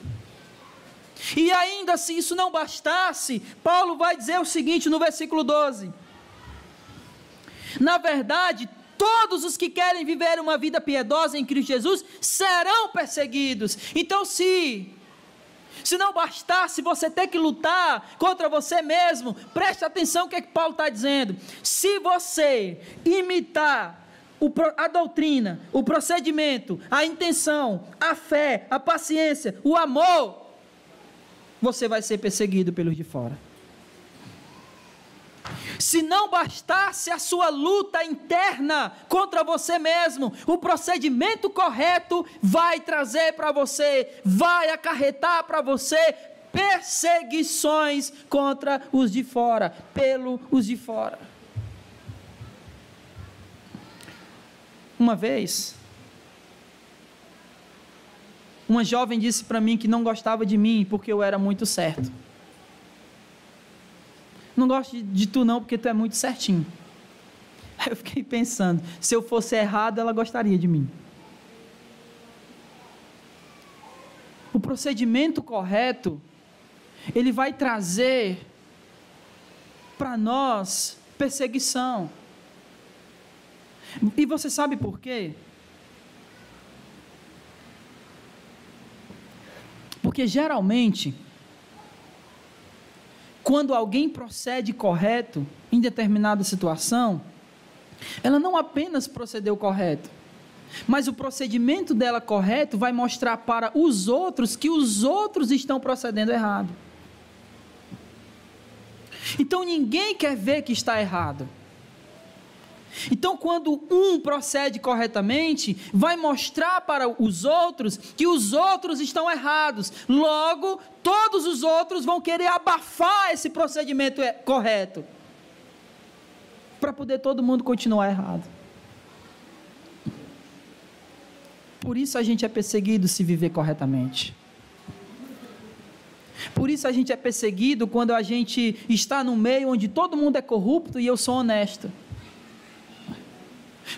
E ainda se isso não bastasse, Paulo vai dizer o seguinte no versículo 12: na verdade, todos os que querem viver uma vida piedosa em Cristo Jesus serão perseguidos. Então, se não bastasse você ter que lutar contra você mesmo, preste atenção o que é que Paulo está dizendo. Se você imitar a doutrina, o procedimento, a intenção, a fé, a paciência, o amor, você vai ser perseguido pelos de fora. Se não bastasse a sua luta interna contra você mesmo, o procedimento correto vai trazer para você, vai acarretar para você perseguições contra os de fora, pelos de fora. Uma vez, uma jovem disse para mim que não gostava de mim porque eu era muito certo. Não gosto de tu não, porque tu é muito certinho. Aí eu fiquei pensando, se eu fosse errado, ela gostaria de mim. O procedimento correto, ele vai trazer para nós perseguição. E você sabe por quê? Porque geralmente, quando alguém procede correto em determinada situação, ela não apenas procedeu correto, mas o procedimento dela correto vai mostrar para os outros que os outros estão procedendo errado. Então ninguém quer ver que está errado. Então, quando um procede corretamente, vai mostrar para os outros que os outros estão errados. Logo, todos os outros vão querer abafar esse procedimento correto, para poder todo mundo continuar errado. Por isso a gente é perseguido se viver corretamente. Por isso a gente é perseguido quando a gente está no meio onde todo mundo é corrupto e eu sou honesto.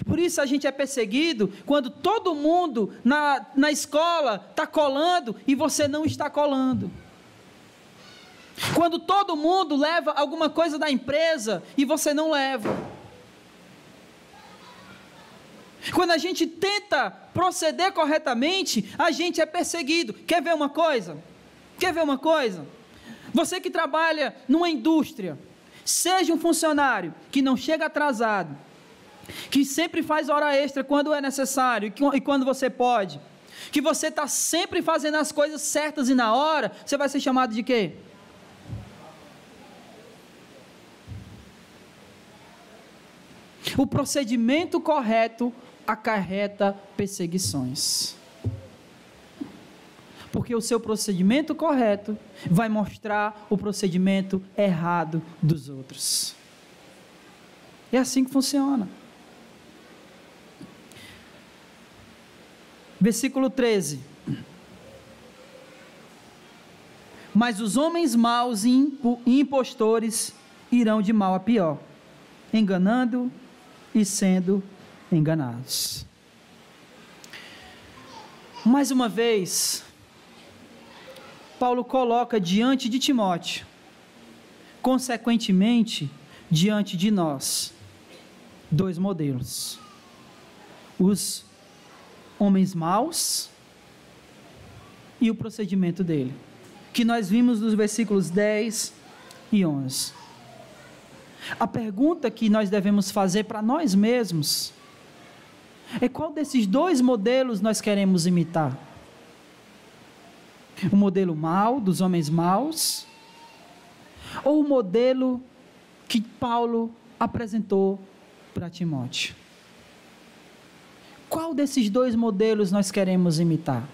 Por isso a gente é perseguido quando todo mundo na escola está colando e você não está colando. Quando todo mundo leva alguma coisa da empresa e você não leva. Quando a gente tenta proceder corretamente, a gente é perseguido. Quer ver uma coisa? Quer ver uma coisa? Você que trabalha numa indústria, seja um funcionário que não chega atrasado, que sempre faz hora extra quando é necessário e quando você pode, que você está sempre fazendo as coisas certas e na hora, você vai ser chamado de quê? O procedimento correto acarreta perseguições, porque o seu procedimento correto vai mostrar o procedimento errado dos outros. É assim que funciona. Versículo 13. Mas os homens maus e impostores irão de mal a pior, enganando e sendo enganados. Mais uma vez, Paulo coloca diante de Timóteo, consequentemente, diante de nós, dois modelos: os homens maus e o procedimento dele, que nós vimos nos versículos 10 e 11. A pergunta que nós devemos fazer para nós mesmos é: qual desses dois modelos nós queremos imitar? O modelo mau, dos homens maus, ou o modelo que Paulo apresentou para Timóteo? Qual desses dois modelos nós queremos imitar?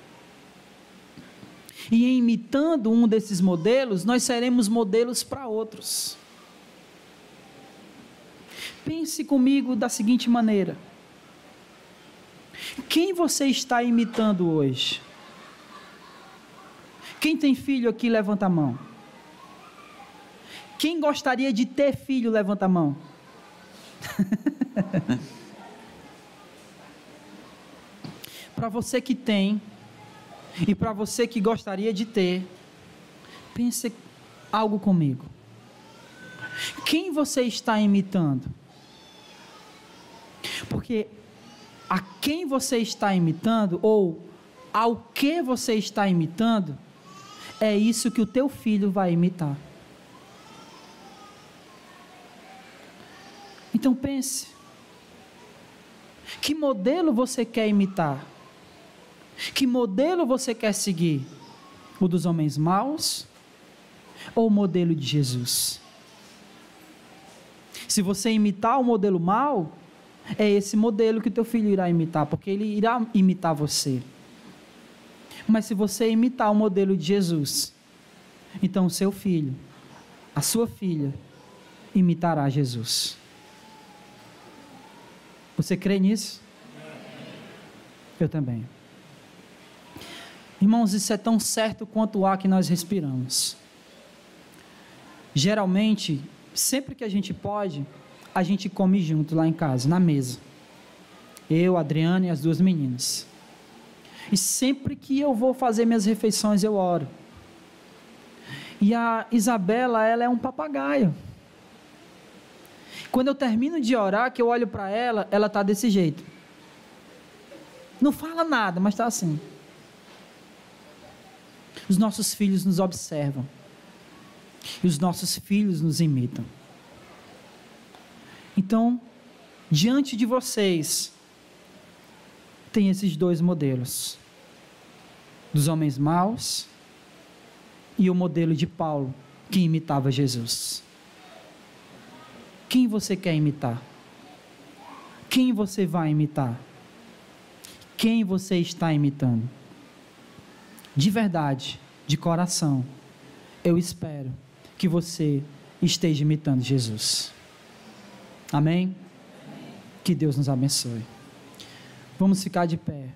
E em imitando um desses modelos, nós seremos modelos para outros. Pense comigo da seguinte maneira: quem você está imitando hoje? Quem tem filho aqui, levanta a mão. Quem gostaria de ter filho, levanta a mão. Para você que tem, e para você que gostaria de ter, pense algo comigo. Quem você está imitando? Porque a quem você está imitando, ou ao que você está imitando, é isso que o teu filho vai imitar. Então pense, que modelo você quer imitar? Que modelo você quer seguir? O dos homens maus ou o modelo de Jesus? Se você imitar o modelo mau, é esse modelo que o teu filho irá imitar, porque ele irá imitar você. Mas se você imitar o modelo de Jesus, então o seu filho, a sua filha, imitará Jesus. Você crê nisso? Eu também. Irmãos, isso é tão certo quanto o ar que nós respiramos. Geralmente, sempre que a gente pode, a gente come junto lá em casa, na mesa. Eu, a Adriana e as duas meninas. E sempre que eu vou fazer minhas refeições, eu oro. E a Isabela, ela é um papagaio. Quando eu termino de orar, que eu olho para ela, ela está desse jeito. Não fala nada, mas está assim. Os nossos filhos nos observam. E os nossos filhos nos imitam. Então, diante de vocês, tem esses dois modelos. Dos homens maus e o modelo de Paulo, que imitava Jesus. Quem você quer imitar? Quem você vai imitar? Quem você está imitando? De verdade, de coração, eu espero que você esteja imitando Jesus. Amém? Que Deus nos abençoe. Vamos ficar de pé.